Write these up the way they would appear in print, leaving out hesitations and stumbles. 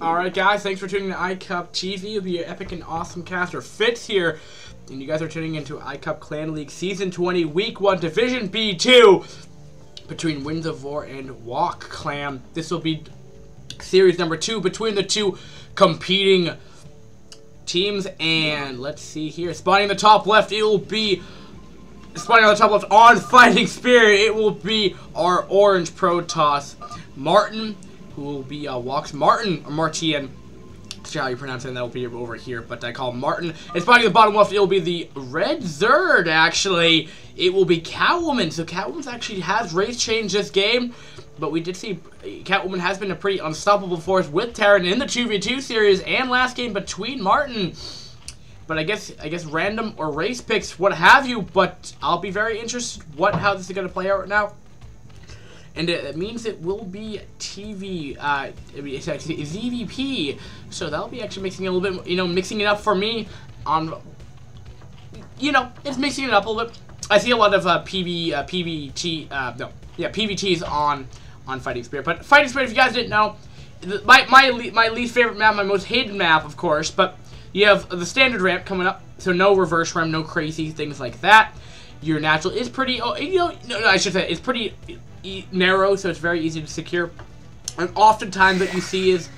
Alright guys, thanks for tuning to iCup TV. It'll be your epic and awesome caster Fitz here. And you guys are tuning into iCup Clan League Season 20 Week 1 Division B2 between Winds of War and wOk Clan. This will be series number 2 between the two competing teams. And let's see here. Spawning in the top left, it will be spawning on the top left on Fighting Spirit. It will be our orange Protoss Martin, who will be wOk's Martin, or Martian. See how you pronounce it, that will be over here, but I call him Martin. And spawning at the bottom left, it will be the red Zerd, actually. It will be Catwoman. So Catwoman actually has race changed this game, but we did see Catwoman has been a pretty unstoppable force with Terran in the 2v2 series and last game between Martin. But I guess random or race picks, what have you, but I'll be very interested how this is going to play out right now. And it means it will be it's actually ZVP, so that'll be actually mixing it a little bit, mixing it up for me on, it's mixing it up a little bit. I see a lot of PVTs on Fighting Spirit, but Fighting Spirit, if you guys didn't know, my least favorite map, my most hated map, of course, but you have the standard ramp coming up, so no reverse ramp, no crazy things like that. Your natural is pretty, I should say, it's pretty narrow, so it's very easy to secure. And oftentimes what you see is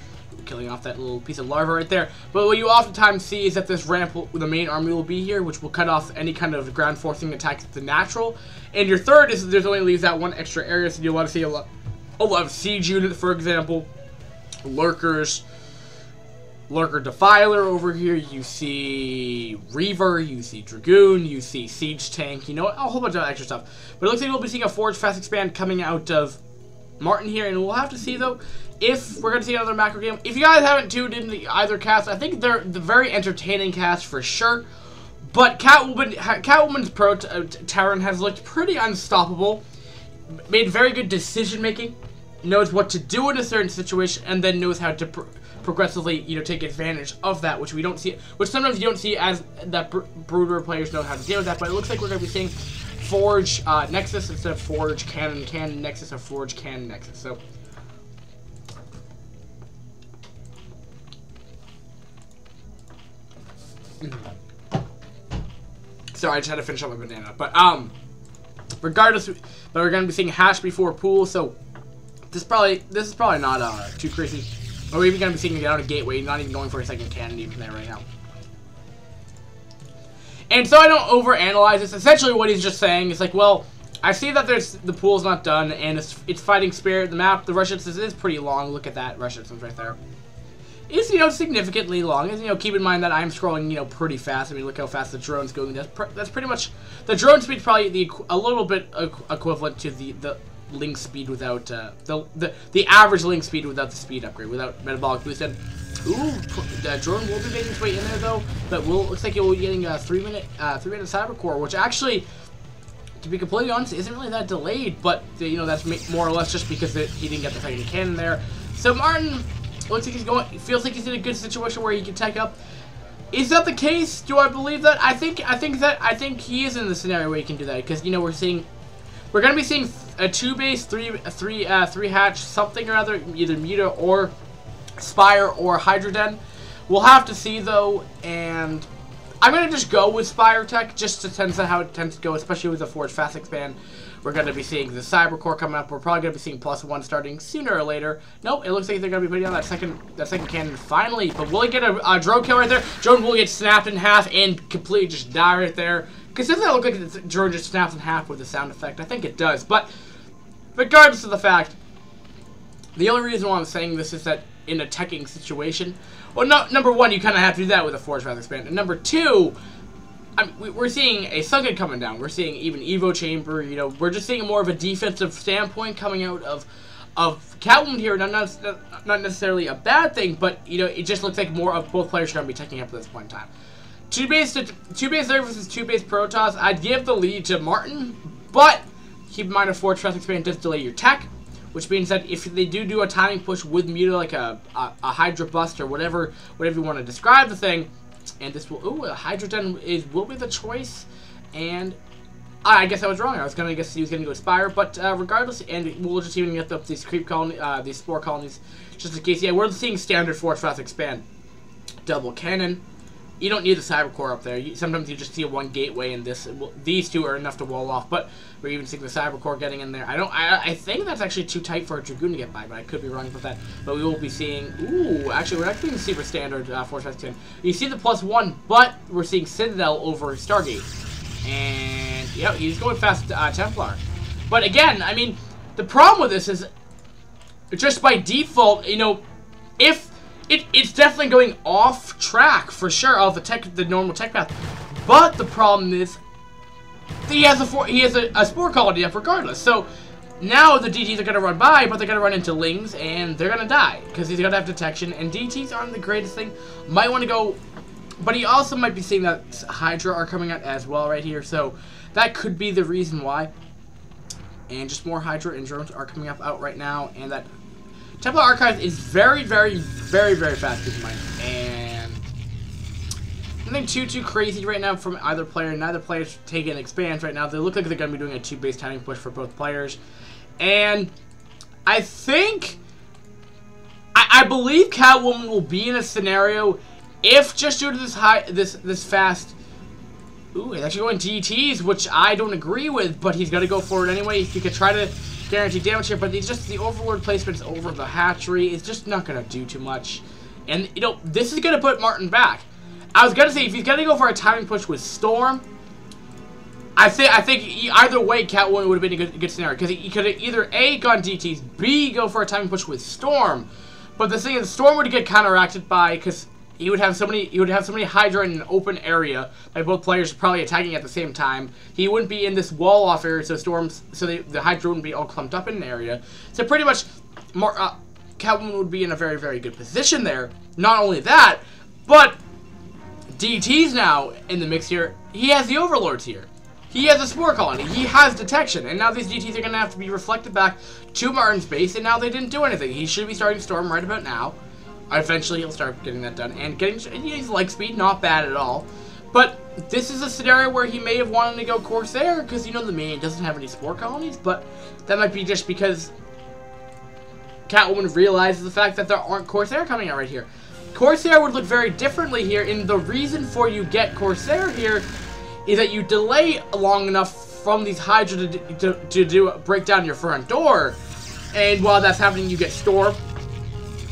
killing off that little piece of larva right there. But what you oftentimes see is that this ramp, the main army will be here, which will cut off any kind of ground forcing attack at the natural. And your third is there's only leaves that one extra area, so you'll want to see a lot of siege units, for example, lurkers. Lurker Defiler over here, you see Reaver, you see Dragoon, you see Siege Tank, a whole bunch of extra stuff. But it looks like we'll be seeing a Forge Fast Expand coming out of Martin here, and we'll have to see, though, if we're going to see another macro game. If you guys haven't tuned into either cast, I think they're the very entertaining cast for sure. But Catwoman's Terran has looked pretty unstoppable, made very good decision-making, knows what to do in a certain situation, and then knows how to progressively, take advantage of that, which we don't see, which sometimes you don't see as that Brooder players know how to deal with that. But it looks like we're going to be seeing Forge Nexus instead of Forge Cannon Nexus, or Forge Cannon Nexus. So sorry, I just had to finish up my banana. But regardless, we're going to be seeing hash before pool. So this is probably not too crazy. Or we're even going to be seeing it out of gateway, not even going for a second cannon even there right now. And so I don't overanalyze this. Essentially what he's just saying is like, well, I see that the pool's not done, and it's Fighting Spirit. The map, the rush distance is pretty long. Look at that rush distance right there. It's, significantly long. And, keep in mind that I'm scrolling, pretty fast. I mean, look how fast the drone's going. That's pretty much, the drone speed's probably a little bit equivalent to the link speed without the average link speed without the speed upgrade, without metabolic boost. And ooh, the drone will be making its way in there though, but looks like it will be getting a 3-minute cyber core, which actually, to be completely honest, isn't really that delayed. But that's more or less just because he didn't get the second cannon there. So Martin looks like feels like he's in a good situation where he can tech up. Is that the case? Do I believe that? I think he is in the scenario where he can do that, because we're going to be seeing a 2-base, 3-hatch, something or other, either Muta or Spire or Hydroden. We'll have to see, though, and I'm going to just go with Spire Tech, just to tend to how it tends to go, especially with the Forge Fast Expand. We're going to be seeing the Cyber Core coming up. We're probably going to be seeing +1 starting sooner or later. Nope, it looks like they're going to be putting on that second cannon finally. But will he get a drone kill right there? Drone will get snapped in half and completely just die right there. Because doesn't that look like the drone just snaps in half with the sound effect? I think it does. But regardless of the fact, the only reason why I'm saying this is that in a teching situation, well, number one, you kind of have to do that with a Forge Fast Expand. And number two, we're seeing a Sunken coming down. We're seeing even Evo Chamber. We're just seeing more of a defensive standpoint coming out of Catwoman here. Not necessarily a bad thing, but it just looks like more of both players are going to be teching up at this point in time. 2-base there versus 2-base Protoss. I'd give the lead to Martin, but keep in mind a Forge Fast Expand does delay your tech, which means that if they do a timing push with Muta, like a Hydra Bust or whatever you want to describe the thing, and this will, a Hydrogen will be the choice, and I guess I was wrong. I was gonna guess he was gonna go Spire, but regardless, and we'll just even get these creep colony, these spore colonies, just in case. Yeah, we're seeing standard Force Fast expand, double cannon. You don't need the Cyber Core up there. Sometimes you just see one gateway, and these two are enough to wall off. But we're even seeing the Cyber Core getting in there. I think that's actually too tight for a Dragoon to get by, but I could be wrong with that. But we will be seeing. Ooh, actually, we're not seeing super standard Force Fast 10. You see the +1, but we're seeing Citadel over Stargate, and yeah, he's going fast Templar. But again, I mean, the problem with this is just by default, you know, if it's definitely going off track for sure of the normal tech path. But the problem is he has a spore colony up regardless. So now the DTs are gonna run by, but they're gonna run into Lings and they're gonna die because he's gonna have detection. And DTs aren't the greatest thing. Might want to go, but he also might be seeing that Hydra are coming out as well right here. So that could be the reason why. And just more Hydra and drones are coming up out right now, and that Templar Archive is very, very, very, very fast, keep in mind. And nothing too crazy right now from either player. Neither player's taking expands right now. They look like they're going to be doing a 2-base timing push for both players. And I think, I believe Catwoman will be in a scenario if just due to this fast. Ooh, he's actually going DTs, which I don't agree with, but he's going to go for it anyway. He could try to guarantee damage here, but it's just the Overlord placements over the hatchery is just not going to do too much. And, you know, this is going to put Martin back. I was going to say, if he's going to go for a timing push with Storm, I think either way, Catwoman would have been a good scenario, because he could have either A, gone DTs, B, go for a timing push with Storm. But the thing is, Storm would get counteracted by, because he would have so many Hydra in an open area by both players probably attacking at the same time. He wouldn't be in this wall off area, so the Hydra wouldn't be all clumped up in an area. So pretty much, Catwoman would be in a very, very good position there. Not only that, but DT's now in the mix here. He has the Overlords here. He has a spore colony. He has detection, and now these DTs are going to have to be reflected back to Martin's base, and now they didn't do anything. He should be starting Storm right about now. Eventually, he'll start getting that done, and his leg speed, not bad at all. But this is a scenario where he may have wanted to go Corsair, because, you know, the main doesn't have any spore colonies, but that might be just because Catwoman realizes the fact that there aren't Corsair coming out right here. Corsair would look very differently here, and the reason for you get Corsair here is that you delay long enough from these Hydra to break down your front door, and while that's happening, you get Storm.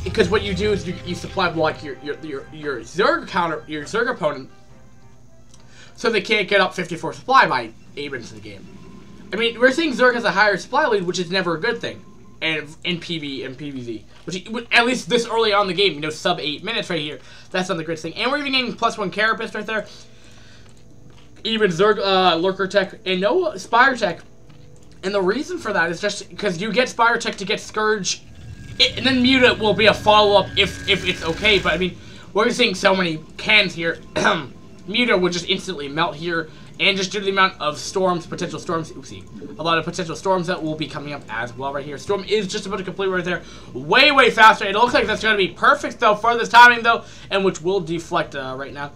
Because what you do is you supply block your Zerg opponent, so they can't get up 54 supply by 8 minutes of the game. I mean, we're seeing Zerg has a higher supply lead, which is never a good thing, and in PvE and PvZ, which at least this early on in the game, you know, sub 8 minutes right here. That's not the greatest thing. And we're even getting +1 Carapace right there. Even Zerg Lurker Tech and no Spire Tech, and the reason for that is just because you get Spire Tech to get Scourge. And then Muta will be a follow-up if it's okay, but I mean, we're seeing so many cans here. Muta would just instantly melt here, and just due to the amount of storms, potential storms, a lot of potential storms that will be coming up as well right here. Storm is just about to complete right there, way, way faster. It looks like that's going to be perfect, though, for this timing, though, and which will deflect right now.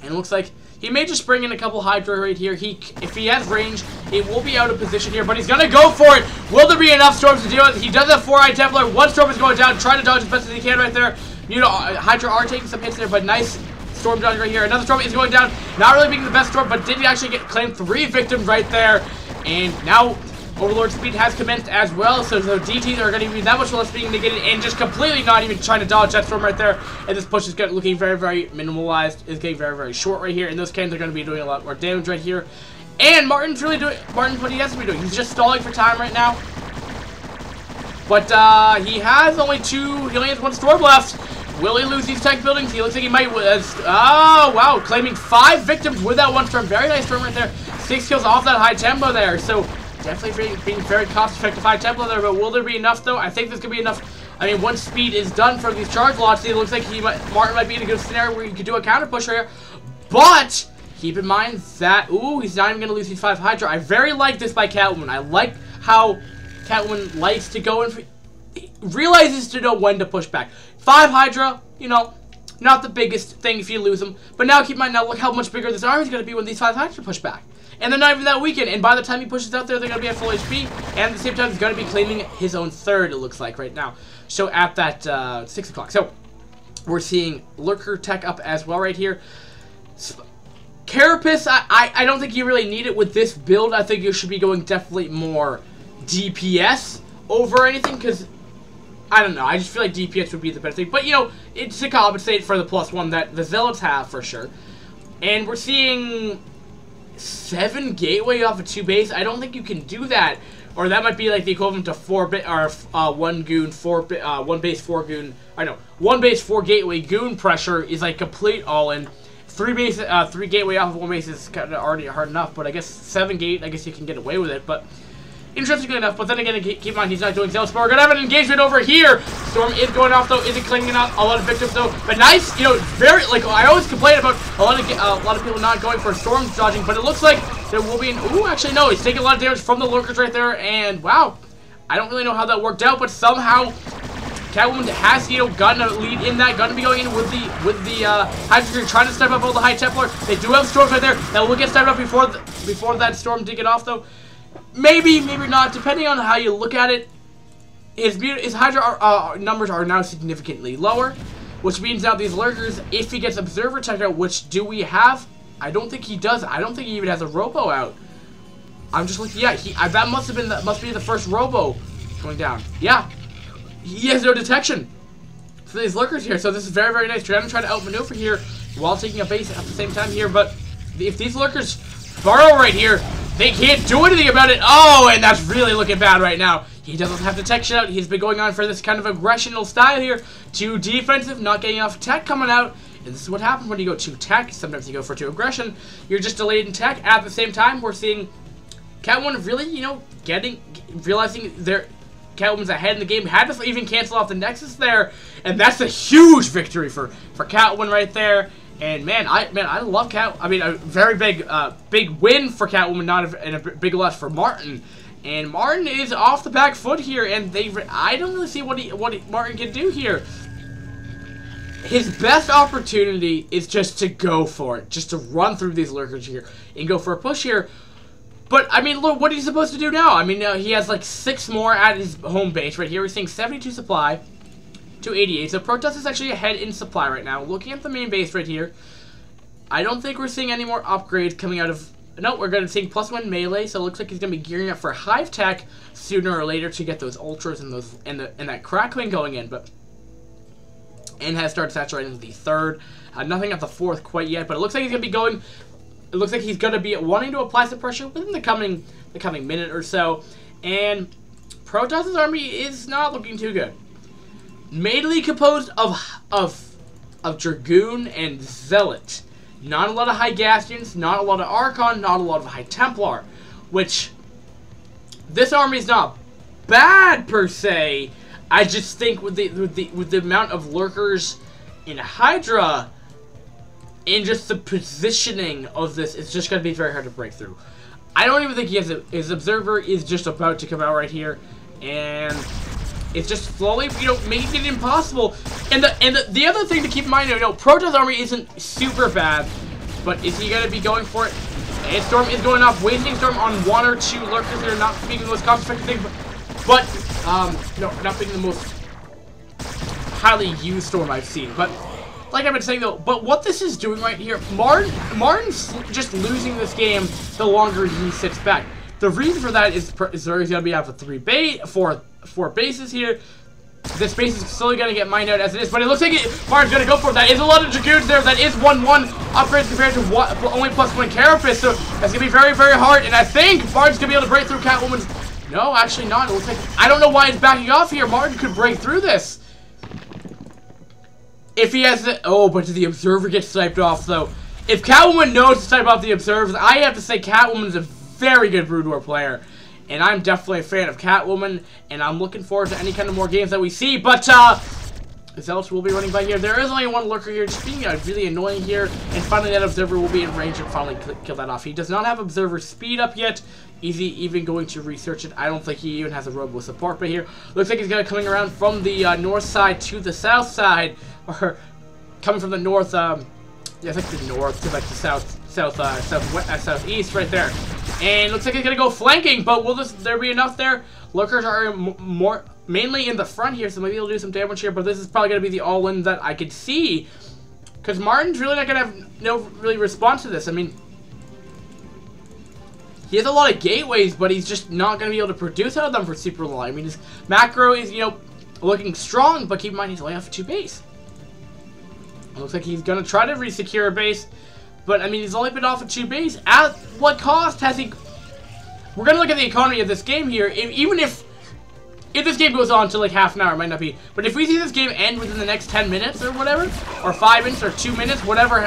And it looks like he may just bring in a couple Hydra right here. If he has range, it will be out of position here, but he's going to go for it. Will there be enough storms to deal with? He does have 4-eyed Templar. One storm is going down. Trying to dodge as best as he can right there. You know, Hydra are taking some hits there, but nice storm dodge right here. Another storm is going down. Not really being the best storm, but did actually claim 3 victims right there. And now Overlord speed has commenced as well, so DTs are going to be that much less being negated and just completely not even trying to dodge that storm right there. And this push is looking very, very minimalized. It's getting very, very short right here, and those cannons are going to be doing a lot more damage right here. And Martin's what he has to be doing. He's just stalling for time right now. But he has only he only has 1 storm left. Will he lose these tech buildings? He looks like he might. Oh, wow. Claiming 5 victims with that 1 storm. Very nice storm right there. 6 kills off that high tempo there. So definitely being very cost-effective high tempo there. But will there be enough, though? I think this could be enough. I mean, once speed is done for these charge lots, it looks like Martin might be in a good scenario where he could do a counter push here. But keep in mind that, ooh, he's not even going to lose these 5 Hydra. I very like this by Catwoman. I like how Catwoman likes to go in for, realizes to know when to push back. 5 Hydra, you know, Not the biggest thing if you lose them. But now keep in mind, now look how much bigger this army is going to be when these 5 attacks are pushed back. And they're not even that weakened. And by the time he pushes out there, they're going to be at full HP. And at the same time, he's going to be claiming his own third, it looks like, right now. So at that 6 o'clock. So we're seeing Lurker tech up as well right here. Carapace, I don't think you really need it with this build. I think you should be going definitely more DPS over anything, because I don't know. I just feel like DPS would be the better thing. But, you know, it's to compensate for the +1 that the Zealots have, for sure. And we're seeing 7 Gateway off of 2 base. I don't think you can do that. Or that might be like the equivalent to 1 goon, 1 base, 4 goon. I know, 1 base, 4 Gateway goon pressure is like complete all-in. 3 Gateway off of 1 base is kind of already hard enough. But I guess 7 Gate, I guess you can get away with it. But interestingly enough, but then again, keep in mind, he's not doing Zealots. But we're going to have an engagement over here. Storm is going off, though. Isn't clinging out a lot of victims, though. But nice, you know, very, like, I always complain about a lot of people not going for Storm dodging. But it looks like there will be an, ooh, actually, no. He's taking a lot of damage from the Lurkers right there. And, wow, I don't really know how that worked out. But somehow, Catwoman has, you know, gotten a lead in that. Going to be going in with the Hydra, trying to snipe up all the High Templar. They do have Storms right there. That will get sniped up before that Storm did get off, though. Maybe, maybe not, depending on how you look at it. His Hydra numbers are now significantly lower, which means now these Lurkers, if he gets Observer checked out, which do we have? I don't think he does. I don't think he even has a Robo out. I'm just looking. Yeah, that must be the first Robo going down. Yeah, he has no detection for these Lurkers here. So this is very, very nice. You're gonna try to outmaneuver here while taking a base at the same time here. But if these Lurkers burrow right here, they can't do anything about it. Oh, and that's really looking bad right now. He doesn't have detection out. He's been going on for this kind of aggressional style here. Too defensive, not getting enough tech coming out. And this is what happens when you go too tech. Sometimes you go for too aggression. You're just delayed in tech. At the same time, we're seeing Catwoman really, you know, realizing Catwoman's ahead in the game. Had to even cancel off the Nexus there. And that's a huge victory for Catwoman right there. And man, I love Cat. I mean, a very big win for Catwoman, and a big loss for Martin. And Martin is off the back foot here, and I don't really see what Martin can do here. His best opportunity is just to go for it, just to run through these Lurkers here and go for a push here. But I mean, look, what is he supposed to do now? I mean, he has like 6 more at his home base right here. We're seeing 72 supply. To 88, so Protoss is actually ahead in supply right now. Looking at the main base right here, I don't think we're seeing any more upgrades coming out of. No, we're going to see +1 melee, so it looks like he's going to be gearing up for Hive Tech sooner or later to get those ultras and that crackling going in. But and has started saturating the 3rd. Nothing at the 4th quite yet, but it looks like he's going to be going. It looks like he's going to be wanting to apply some pressure within the coming minute or so. And Protoss's army is not looking too good. Mainly composed of Dragoon and Zealot. Not a lot of High Gastians, not a lot of Archon, not a lot of High Templar. Which, this army is not bad per se. I just think with the amount of Lurkers in Hydra, and just the positioning of this, it's just going to be very hard to break through. I don't even think he has his Observer is just about to come out right here, and it's just slowly, you know, making it impossible. And the other thing to keep in mind, you know, Protoss army isn't super bad, but is he going to be going for it? And Storm is going off, wasting Storm on 1 or 2 Lurkers that are not being the most cost-effective thing, but no, not being the most highly used Storm I've seen. But like I've been saying though, but what this is doing right here, Martin's just losing this game the longer he sits back. The reason for that is he's going to be out for 4 bases here. This base is slowly going to get mined out as it is, but it looks like Martin's going to go for it. That is a lot of Dragoons there. That is 1-1 upgrades compared to only +1 Carapace, so that's going to be very, very hard. And I think Martin's going to be able to break through Catwoman's. No, actually not. It looks like, I don't know why it's backing off here. Martin could break through this. If he has the... Oh, but the Observer gets sniped off, though. If Catwoman knows to snipe off the Observers, I have to say Catwoman's a very good Brood War player. And I'm definitely a fan of Catwoman, and I'm looking forward to any kind of more games that we see. But, Zealots will be running by here. There is only 1 Lurker here, just being really annoying here. And finally, that Observer will be in range and finally kill that off. He does not have Observer speed up yet. Is he even going to research it? I don't think he even has a robo support right here. Looks like he's going to coming around from the north side to the south side. Or coming from the north, yeah, it's like the north to like the southeast right there. And looks like it's gonna go flanking, but will there be enough there? Lurkers are mainly in the front here, so maybe he'll do some damage here, but this is probably gonna be the all-in that I could see. Because Martin's really not gonna have no really response to this. I mean, he has a lot of gateways, but he's just not going to be able to produce out of them for super long. I mean, his macro is, you know, looking strong, but keep in mind he's only off 2 base. It looks like he's going to try to re-secure a base, but, I mean, he's only been off of 2 base. At what cost has he... We're going to look at the economy of this game here. Even if this game goes on to, like, half an hour, it might not be. But if we see this game end within the next 10 minutes or whatever, or 5 minutes or 2 minutes, whatever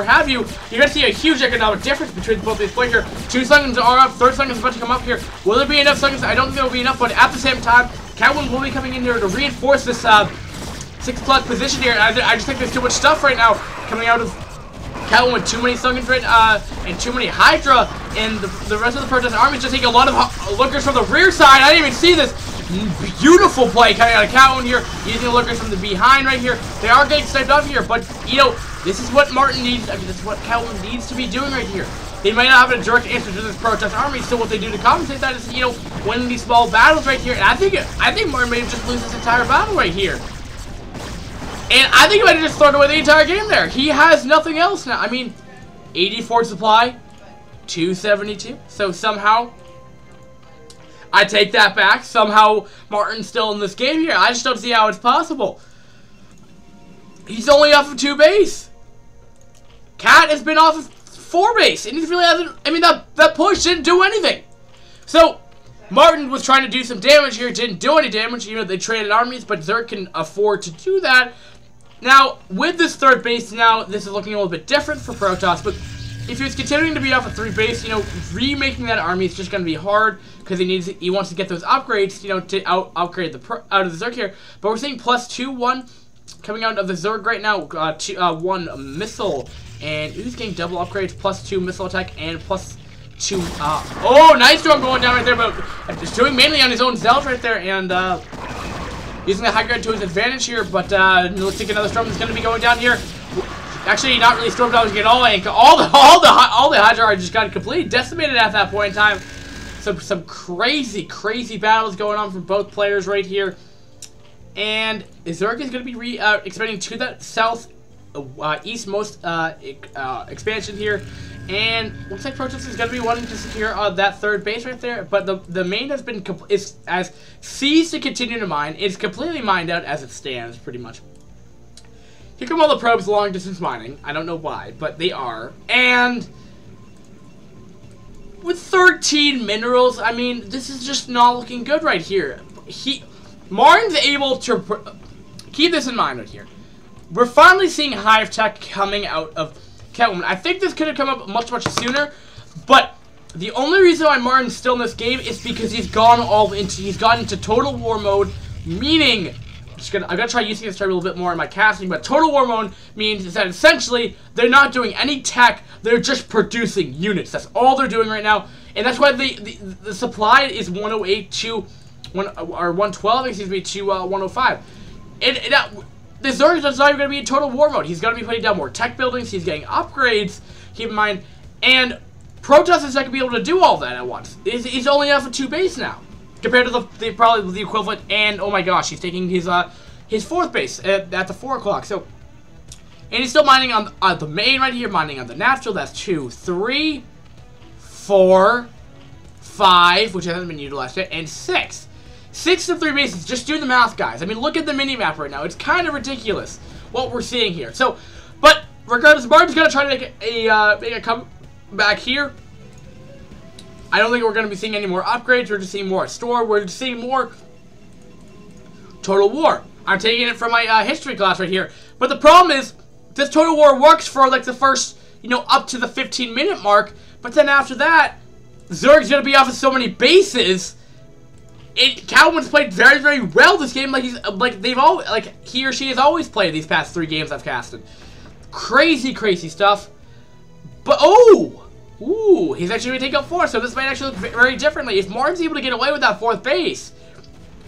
have you, you're going to see a huge economic difference between both these players here. 2 seconds are up, 3rd second is about to come up here. Will there be enough seconds? I don't think there will be enough, but at the same time, Catwoman will be coming in here to reinforce this 6 o'clock position here. I just think there's too much stuff right now coming out of Catwoman with too many Sunken Grid and too many Hydra, and the rest of the Protest army is just taking a lot of lookers from the rear side. I didn't even see this. Beautiful play coming out of Catwoman here, using the lookers from the behind right here. They are getting sniped off here, but, you know, this is what Martin needs. I mean, this is what Catwoman needs to be doing right here. They might not have a direct answer to this Protest army, so what they do to compensate that is, you know, winning these small battles right here. And I think Martin may have just lose this entire battle right here. And I think he might have just thrown away the entire game there. He has nothing else now. I mean, 84 supply, 272. So somehow, I take that back. Somehow, Martin's still in this game here. I just don't see how it's possible. He's only off of 2 base. Cat has been off of 4 base. And he really hasn't... I mean, that push didn't do anything. So, Martin was trying to do some damage here. Didn't do any damage. You know, they traded armies, but Zerg can afford to do that. Now, with this 3rd base now, this is looking a little bit different for Protoss, but if he was continuing to be off of 3 base, you know, remaking that army is just going to be hard because he wants to get those upgrades, you know, to upgrade out of the Zerg here. But we're seeing +2-1 coming out of the Zerg right now. 1 missile, and he's getting double upgrades, +2 missile attack, and +2. Oh, nice storm going down right there, but just doing mainly on his own Zeld right there, and using the high ground to his advantage here. But it looks like another storm is going to be going down here. Actually, not really storm down. Get all the Hydra are just got completely decimated at that point in time. Some crazy battles going on from both players right here. And Zerg is going to be expanding to that south eastmost expansion here. And looks like Protoss is going to be wanting to secure that 3rd base right there. But the main has been has ceased to continue to mine. It's completely mined out as it stands, pretty much. Here come all the probes long distance mining. I don't know why, but they are. And with 13 minerals, I mean, this is just not looking good right here. Martin's able to keep this in mind right here. We're finally seeing Hive Tech coming out of Catwoman. I think this could have come up much sooner, but the only reason why Martin's still in this game is because he's gone into total war mode, meaning I'm gonna try using this term a little bit more in my casting, but total war mode means that essentially they're not doing any tech, they're just producing units. That's all they're doing right now, and that's why the supply is 108 to 112, excuse me, to 105. The Zerg is not even going to be in total war mode. He's going to be putting down more tech buildings. He's getting upgrades. Keep in mind, and Protoss is not going to be able to do all that at once. He's only off of 2 base now, compared to probably the equivalent. And oh my gosh, he's taking his 4th base at the 4 o'clock. So, and he's still mining on the main right here, mining on the natural. That's 2, 3, 4, 5, which hasn't been utilized yet, and 6. 6 to 3 bases. Just do the math, guys. I mean, look at the mini-map right now. It's kind of ridiculous what we're seeing here. So, but regardless, Martin's going to try to make a comeback here. I don't think we're going to be seeing any more upgrades. We're just seeing more store. We're just seeing more Total War. I'm taking it from my history class right here. But the problem is, this Total War works for like the first, you know, up to the 15-minute mark. But then after that, Zerg's going to be off of so many bases. Catwoman's played very well this game, he or she has always played these past 3 games I've casted. Crazy stuff. But ooh, he's actually going to take up 4, so this might actually look very differently. If Martin's able to get away with that 4th base,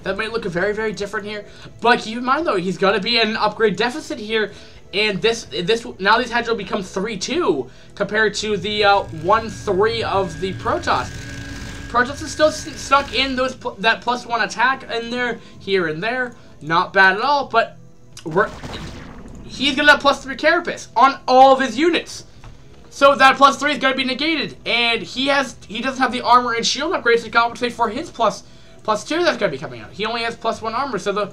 that might look very different here. But keep in mind though, he's going to be in an upgrade deficit here, And now these Hydro become 3-2 compared to the 1-3 of the Protoss. Protoss is still stuck in that +1 attack in there, here and there. Not bad at all, but he's gonna have +3 Carapace on all of his units. So that +3 is gonna be negated, and he doesn't have the armor and shield upgrades to compensate for his +2 that's gonna be coming out. He only has +1 armor, so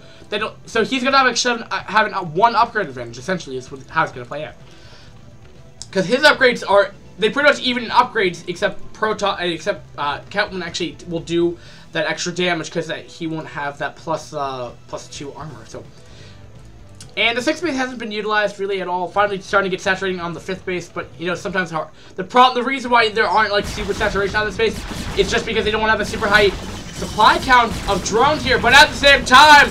he's gonna have a 1 upgrade advantage. Essentially, is how it's gonna play out. Because his upgrades they pretty much even in upgrades, except Catwoman actually will do that extra damage because he won't have that +2 armor. So. And the 6th base hasn't been utilized really at all. Finally starting to get saturating on the 5th base, but you know, sometimes hard. The reason why there aren't like super saturation on this base is just because they don't want to have a super high supply count of drones here. But at the same time,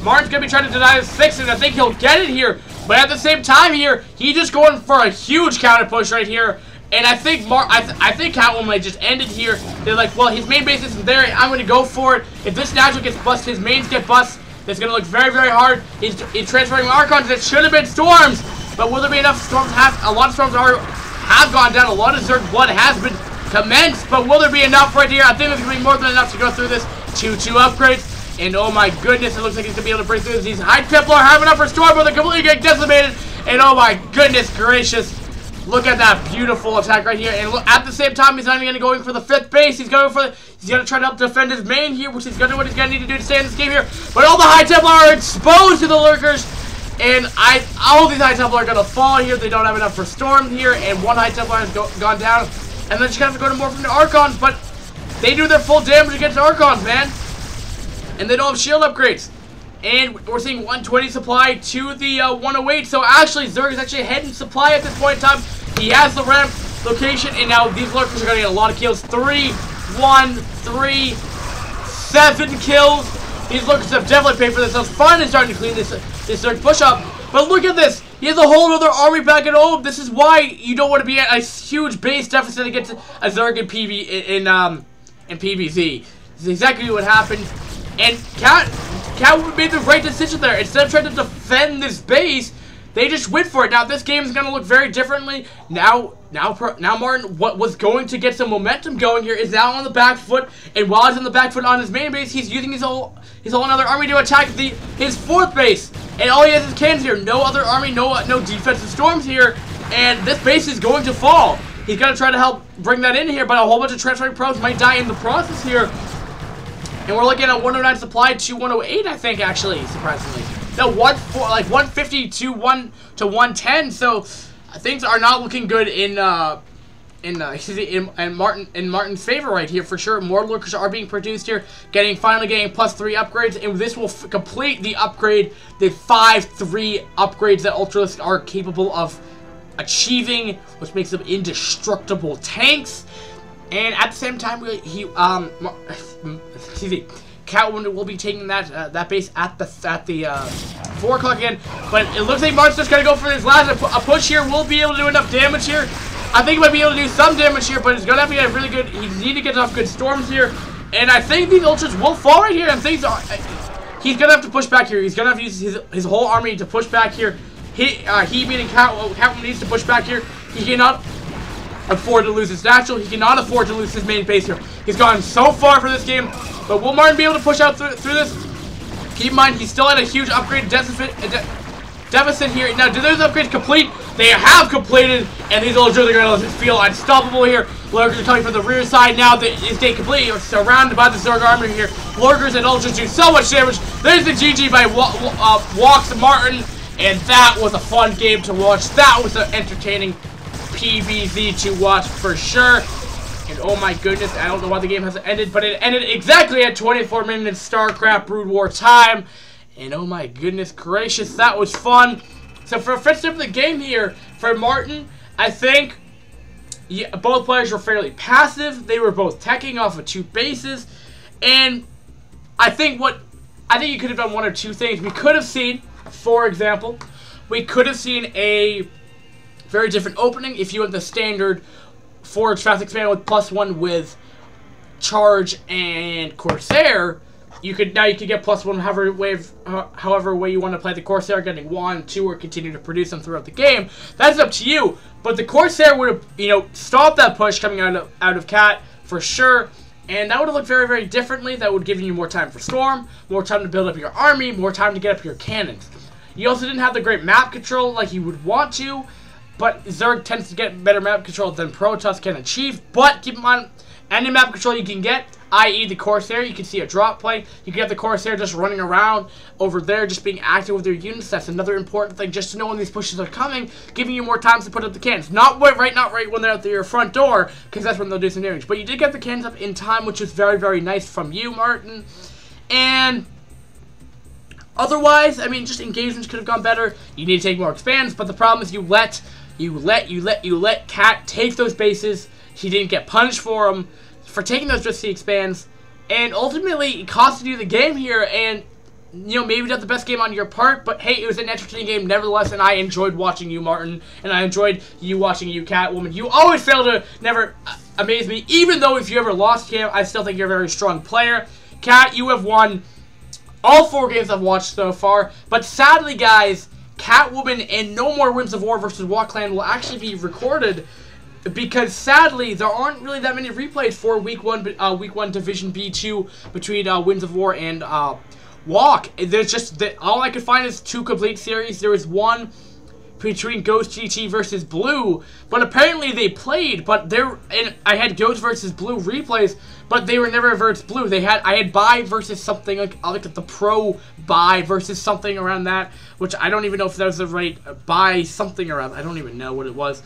Martin's gonna be trying to deny the 6th, and I think he'll get it here. But at the same time here, he's just going for a huge counter push right here. And I think I think Catwoman might just end it here. They're like, well, his main base isn't there. I'm gonna go for it. If this natural gets bust, his mains get bust. It's going to look very, very hard. He's transferring Archons that should have been Storms. But will there be enough Storms? A lot of Storms have gone down. A lot of Zerg blood has been commenced. But will there be enough right here? I think there's going to be more than enough to go through this. 2-2 upgrades. And oh my goodness, it looks like he's going to be able to break through this. These High Templar have enough for Storm, but they're completely getting decimated. And oh my goodness gracious. Look at that beautiful attack right here. And look, at the same time, he's not even going to go in for the 5th base. He's going to try to help defend his main here, which is what he's going to need to do to stay in this game here. But all the High Templar are exposed to the Lurkers. And all these High Templar are going to fall here. They don't have enough for Storm here. And 1 High Templar has gone down. And then just have to go to more from the Archons. But they do their full damage against Archons, man. And they don't have shield upgrades. And we're seeing 120 supply to the 108. So actually, Zerg is actually ahead in supply at this point in time. He has the ramp location, and now these Lurkers are going to get a lot of kills. 3, 1, 3, 7 kills. These Lurkers have definitely paid for themselves. Finally starting to clean this Zerg push up. But look at this. He has a whole other army back at home. This is why you don't want to be at a huge base deficit against a Zerg in PvZ. This is exactly what happened. And Catwoman made the right decision there. Instead of trying to defend this base, they just went for it. Now this game is going to look very differently. Now Martin, what was going to get some momentum going here, is now on the back foot. And while he's on the back foot on his main base, he's using his whole other army to attack his 4th base. And all he has is cannons here. No other army, no defensive Storms here. And this base is going to fall. He's going to try to help bring that in here, but a whole bunch of transferring pros might die in the process here. And we're looking at 109 supply to 108, I think, actually, surprisingly. No, 150 to 110. So things are not looking good in Martin's favor right here for sure. More Lurkers are being produced here, finally getting +3 upgrades, and this will complete the upgrade, the 5-3 upgrades that Ultralisks are capable of achieving, which makes them indestructible tanks. And at the same time, Catwoman will be taking that base at the 4 o'clock again. But it looks like Martin's just gonna go for his last push here. Will be able to do enough damage here. I think he might be able to do some damage here, but he's gonna have to get really good. He needs to get enough good Storms here, and I think these Ultras will fall right here. And things are. He's gonna have to push back here. He's gonna have to use his whole army to push back here. He meaning Catwoman needs to push back here. He cannot afford to lose his natural. He cannot afford to lose his main base here. He's gone so far for this game, but will Martin be able to push out through this? Keep in mind, he's still at a huge upgrade deficit here. Now, do those upgrades complete? They have completed, and these Ultras are going to feel unstoppable here. Lurkers are coming from the rear side now. They stay completely surrounded by the Zerg army here. Lurkers and Ultras do so much damage. There's the GG by Wok's Martin, and that was a fun game to watch. That was an entertaining PvZ to watch for sure. And oh my goodness, I don't know why the game hasn't ended, but it ended exactly at 24 minutes StarCraft Brood War time. And oh my goodness gracious, that was fun. So for the first step of the game here, for Martin, I think both players were fairly passive. They were both teching off of 2 bases. And I think you could have done one or two things. We could have seen, for example, a very different opening if you went the standard forward traffic span with +1 with Charge and Corsair. you could get +1 however way you want to play the Corsair, getting 1, 2, or continue to produce them throughout the game. That's up to you. But the Corsair would have, you know, stopped that push coming out of Cat for sure. And that would have looked very, very differently. That would have given you more time for Storm, more time to build up your army, more time to get up your cannons. You also didn't have the great map control like you would want to, but Zerg tends to get better map control than Protoss can achieve. But keep in mind, any map control you can get, i.e. the Corsair, you can see a drop play. You can get the Corsair just running around over there, just being active with their units. That's another important thing, just to know when these pushes are coming, giving you more time to put up the cannons. Not right when they're out your front door, because that's when they'll do some damage. But you did get the cannons up in time, which was very, very nice from you, Martin. And otherwise, I mean, just engagements could have gone better. You need to take more expands, but the problem is you let Cat take those bases. He didn't get punished for them, for taking those risky expands, and ultimately it costed you the game here. And you know, maybe not the best game on your part, but hey, it was an entertaining game nevertheless, and I enjoyed watching you, Martin, and I enjoyed you watching you, Catwoman. You always fail to never amaze me, even though if you ever lost game, I still think you're a very strong player. Cat, you have won all 4 games I've watched so far, but sadly, guys, Catwoman and no more Winds of War versus wOk will actually be recorded, because sadly there aren't really that many replays for week 1 Division B2 between Winds of War and wOk. There's just all I could find is 2 complete series. There was one between Ghost GT versus Blue, but apparently they played, but I had Ghost versus Blue replays, but they were never versus Blue. I had Buy versus something like the Pro Buy versus something around that, which I don't even know if that was the right Buy something around. I don't even know what it was.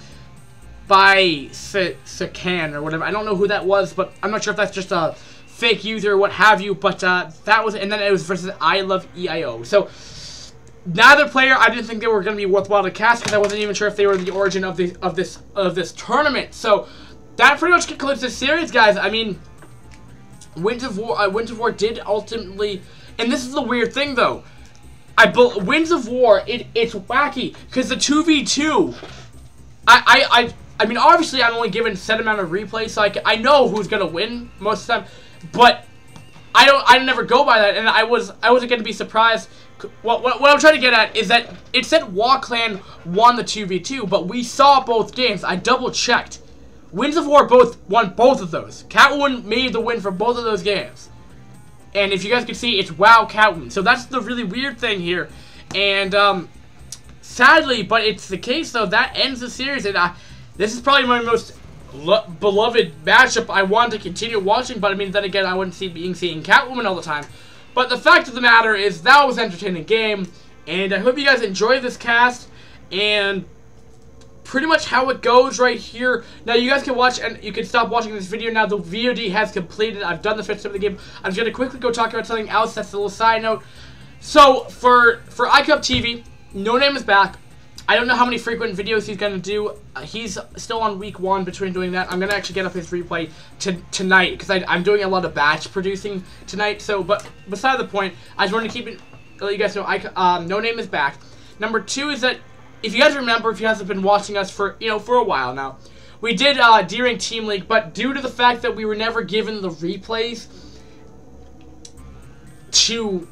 By Sakan or whatever. I don't know who that was, but I'm not sure if that's just a fake user or what have you, but that was, and then it was versus I Love EIO. So neither player, I didn't think they were going to be worthwhile to cast, because I wasn't even sure if they were the origin of this tournament. So that pretty much concludes this series, guys. I mean, Winds of War did ultimately, and this is the weird thing though. Winds of War, it's wacky because the 2v2. I mean, obviously, I'm only given a set amount of replays, so I know who's gonna win most of the time, but I never go by that, and I wasn't gonna be surprised. What I'm trying to get at is that it said wOk won the 2v2, but we saw both games. I double checked. Winds of War won both of those. Catwoman made the win for both of those games, and if you guys can see, it's wow.Catwoman. So that's the really weird thing here, and sadly, but it's the case though. That ends the series, and this is probably my most beloved matchup. I want to continue watching, but I mean, then again, I wouldn't seeing Catwoman all the time. But the fact of the matter is, that was an entertaining game, and I hope you guys enjoy this cast, and pretty much how it goes right here. Now, you guys can watch, and you can stop watching this video now. The VOD has completed. I've done the first step of the game. I'm just going to quickly go talk about something else. That's a little side note. So, for iCup TV, No Name is back. I don't know how many frequent videos he's going to do. He's still on week 1 between doing that. I'm going to actually get up his replay tonight, because I'm doing a lot of batch producing tonight. So, but beside the point, I just wanted to keep it, let you guys know, No Name is back. Number 2 is that, if you guys remember, if you guys have been watching us for a while now, we did D-Rank Team League, but due to the fact that we were never given the replays to,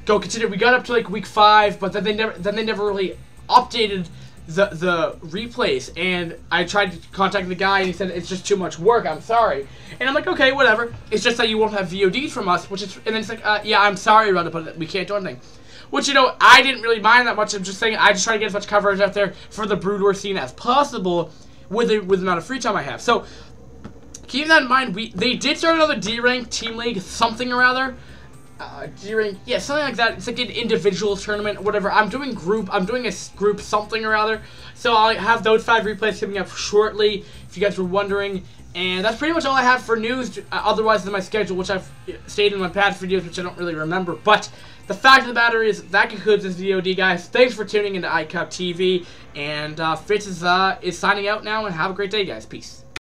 go consider, we got up to like week 5, but then they never really updated the replays, and I tried to contact the guy, and he said it's just too much work. I'm sorry, and I'm like, okay, whatever. It's just that you won't have VODs from us, and then it's like, yeah, I'm sorry about it, but we can't do anything. Which, you know, I didn't really mind that much. I'm just saying, I just try to get as much coverage out there for the Brood War scene as possible with the amount of free time I have. So keeping that in mind, they did start another D-Rank Team League, something or other. Yeah, something like that. It's like an individual tournament, whatever. I'm doing a group something or other. So I'll have those 5 replays coming up shortly, if you guys were wondering. And that's pretty much all I have for news, otherwise than my schedule, which I've stated in my past videos, which I don't really remember. But the fact of the matter is, that concludes this VOD, guys. Thanks for tuning into iCup TV. And Fitz is signing out now, and have a great day, guys. Peace.